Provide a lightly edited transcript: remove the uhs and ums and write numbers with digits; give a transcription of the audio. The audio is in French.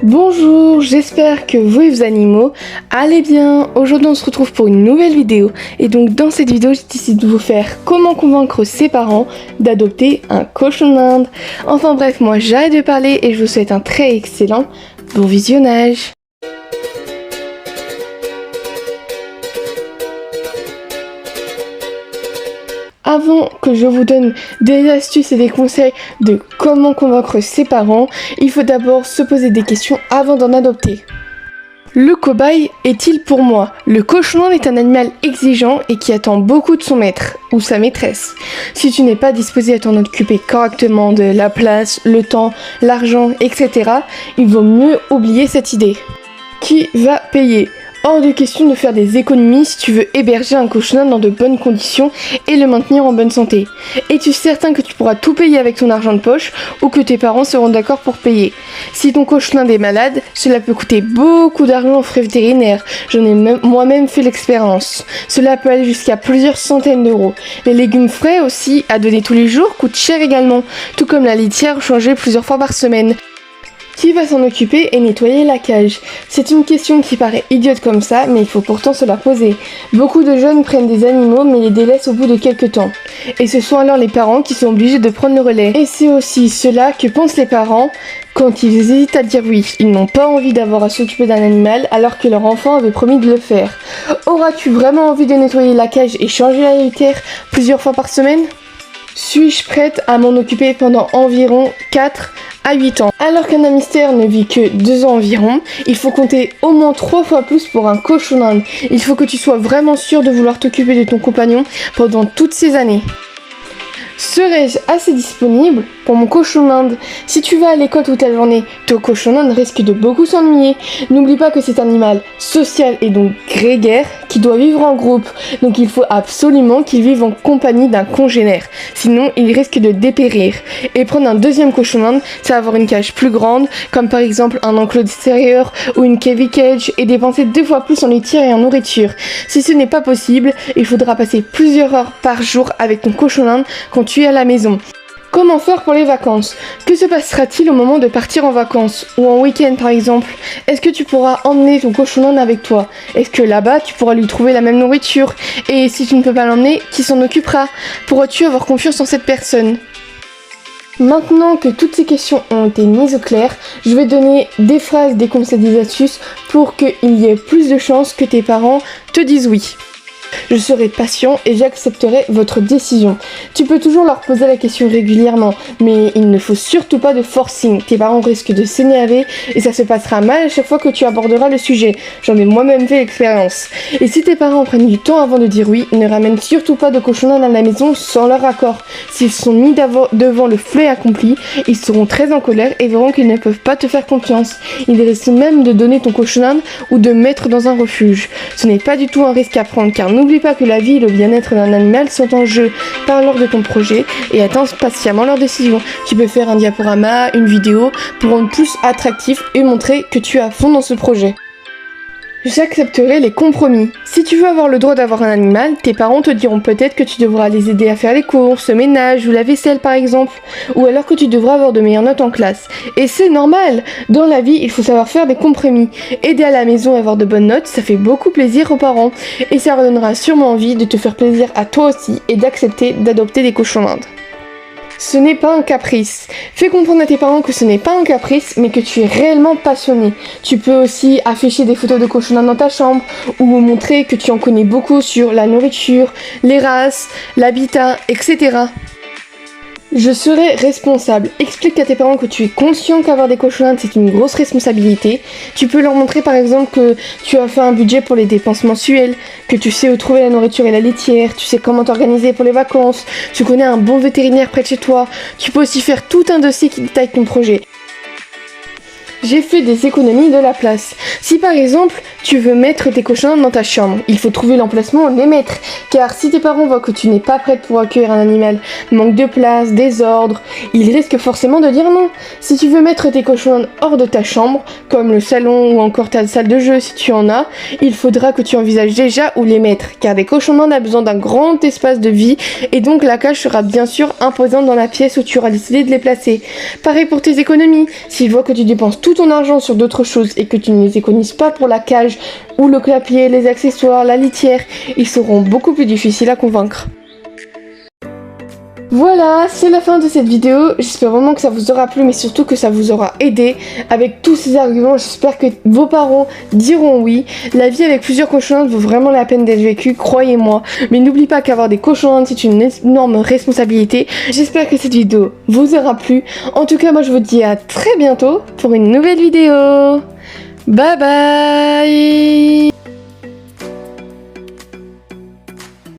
Bonjour, j'espère que vous et vos animaux allez bien. Aujourd'hui on se retrouve pour une nouvelle vidéo et donc dans cette vidéo j'ai décidé de vous faire comment convaincre ses parents d'adopter un cochon d'Inde. Enfin bref, moi j'arrête de parler et je vous souhaite un très excellent bon visionnage. Avant que je vous donne des astuces et des conseils de comment convaincre ses parents, il faut d'abord se poser des questions avant d'en adopter. Le cobaye est-il pour moi? Le cochon d'Inde est un animal exigeant et qui attend beaucoup de son maître ou sa maîtresse. Si tu n'es pas disposé à t'en occuper correctement de la place, le temps, l'argent, etc., il vaut mieux oublier cette idée. Qui va payer? Hors de question de faire des économies si tu veux héberger un cochon d'Inde dans de bonnes conditions et le maintenir en bonne santé. Es-tu certain que tu pourras tout payer avec ton argent de poche ou que tes parents seront d'accord pour payer? Si ton cochon d'Inde est malade, cela peut coûter beaucoup d'argent aux frais vétérinaires. J'en ai moi-même fait l'expérience. Cela peut aller jusqu'à plusieurs centaines d'euros. Les légumes frais aussi, à donner tous les jours, coûtent cher également, tout comme la litière changée plusieurs fois par semaine. Qui va s'en occuper et nettoyer la cage? C'est une question qui paraît idiote comme ça, mais il faut pourtant se la poser. Beaucoup de jeunes prennent des animaux mais les délaissent au bout de quelques temps. Et ce sont alors les parents qui sont obligés de prendre le relais. Et c'est aussi cela que pensent les parents quand ils hésitent à dire oui. Ils n'ont pas envie d'avoir à s'occuper d'un animal alors que leur enfant avait promis de le faire. Auras-tu vraiment envie de nettoyer la cage et changer la litière plusieurs fois par semaine? Suis-je prête à m'en occuper pendant environ 4 à 8 ans? Alors qu'un hamster ne vit que 2 ans environ, il faut compter au moins 3 fois plus pour un cochon d'Inde. Il faut que tu sois vraiment sûr de vouloir t'occuper de ton compagnon pendant toutes ces années. Serais-je assez disponible pour mon cochon d'Inde? Si tu vas à l'école toute la journée, ton cochon d'Inde risque de beaucoup s'ennuyer. N'oublie pas que c'est un animal social et donc grégaire qui doit vivre en groupe. Donc il faut absolument qu'il vive en compagnie d'un congénère. Sinon, il risque de dépérir. Et prendre un deuxième cochon d'Inde, c'est avoir une cage plus grande, comme par exemple un enclos extérieur ou une cavy cage, et dépenser 2 fois plus en litière et en nourriture. Si ce n'est pas possible, il faudra passer plusieurs heures par jour avec ton cochon d'Inde quand tu es à la maison. Comment faire pour les vacances? Que se passera-t-il au moment de partir en vacances ou en week-end par exemple? Est-ce que tu pourras emmener ton cochon d'Inde avec toi? Est-ce que là-bas tu pourras lui trouver la même nourriture? Et si tu ne peux pas l'emmener, qui s'en occupera? Pourras-tu avoir confiance en cette personne? Maintenant que toutes ces questions ont été mises au clair, je vais donner des phrases, des conseils, des astuces pour qu'il y ait plus de chances que tes parents te disent oui. Je serai patient et j'accepterai votre décision. Tu peux toujours leur poser la question régulièrement, mais il ne faut surtout pas de forcing. Tes parents risquent de s'énerver et ça se passera mal à chaque fois que tu aborderas le sujet. J'en ai moi-même fait l'expérience. Et si tes parents prennent du temps avant de dire oui, ne ramène surtout pas de cochon d'Inde à la maison sans leur accord. S'ils sont mis devant le fait accompli, ils seront très en colère et verront qu'ils ne peuvent pas te faire confiance. Ils risquent même de donner ton cochon d'Inde ou de mettre dans un refuge. Ce n'est pas du tout un risque à prendre car n'oublie pas que la vie et le bien-être d'un animal sont en jeu. Parle lors de ton projet et attends patiemment leur décision. Tu peux faire un diaporama, une vidéo pour rendre plus attractif et montrer que tu es à fond dans ce projet. J'accepterai les compromis. Si tu veux avoir le droit d'avoir un animal, tes parents te diront peut-être que tu devras les aider à faire les courses, le ménage ou la vaisselle par exemple, ou alors que tu devras avoir de meilleures notes en classe. Et c'est normal. Dans la vie, il faut savoir faire des compromis. Aider à la maison et avoir de bonnes notes, ça fait beaucoup plaisir aux parents. Et ça leur donnera sûrement envie de te faire plaisir à toi aussi et d'accepter d'adopter des cochons d'Inde. Ce n'est pas un caprice. Fais comprendre à tes parents que ce n'est pas un caprice, mais que tu es réellement passionné. Tu peux aussi afficher des photos de cochons d'Inde dans ta chambre, ou montrer que tu en connais beaucoup sur la nourriture, les races, l'habitat, etc. Je serai responsable. Explique à tes parents que tu es conscient qu'avoir des cochons d'Inde c'est une grosse responsabilité. Tu peux leur montrer par exemple que tu as fait un budget pour les dépenses mensuelles, que tu sais où trouver la nourriture et la litière, tu sais comment t'organiser pour les vacances, tu connais un bon vétérinaire près de chez toi. Tu peux aussi faire tout un dossier qui détaille ton projet. J'ai fait des économies de la place. Si par exemple, tu veux mettre tes cochons dans ta chambre, il faut trouver l'emplacement où les mettre. Car si tes parents voient que tu n'es pas prête pour accueillir un animal, manque de place, désordre, ils risquent forcément de dire non. Si tu veux mettre tes cochons hors de ta chambre, comme le salon ou encore ta salle de jeu si tu en as, il faudra que tu envisages déjà où les mettre. Car des cochons d'Inde ont besoin d'un grand espace de vie et donc la cage sera bien sûr imposante dans la pièce où tu auras décidé de les placer. Pareil pour tes économies. S'ils voient que tu dépenses tout tout ton argent sur d'autres choses et que tu ne les économises pas pour la cage ou le clapier, les accessoires, la litière, ils seront beaucoup plus difficiles à convaincre. Voilà, c'est la fin de cette vidéo. J'espère vraiment que ça vous aura plu, mais surtout que ça vous aura aidé. Avec tous ces arguments, j'espère que vos parents diront oui. La vie avec plusieurs cochons vaut vraiment la peine d'être vécue, croyez-moi. Mais n'oublie pas qu'avoir des cochons c'est une énorme responsabilité. J'espère que cette vidéo vous aura plu. En tout cas, moi je vous dis à très bientôt pour une nouvelle vidéo. Bye bye.